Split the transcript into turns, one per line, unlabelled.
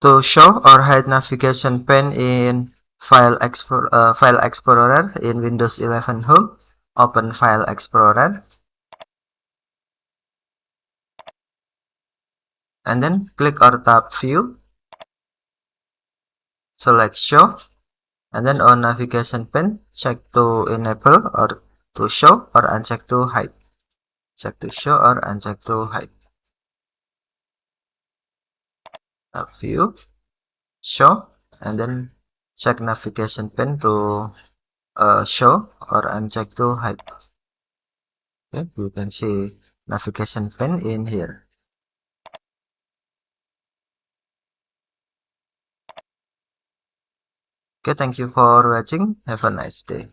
To show or hide navigation pane in File Explorer in Windows 11 Home, open File Explorer and then click or tap View, select Show, and then on navigation pane, check to enable or to show or uncheck to hide. Check to show or uncheck to hide. Tap View, Show, and then check navigation pane to show or uncheck to hide. Okay, you can see navigation pane in here. Okay, thank you for watching. Have a nice day.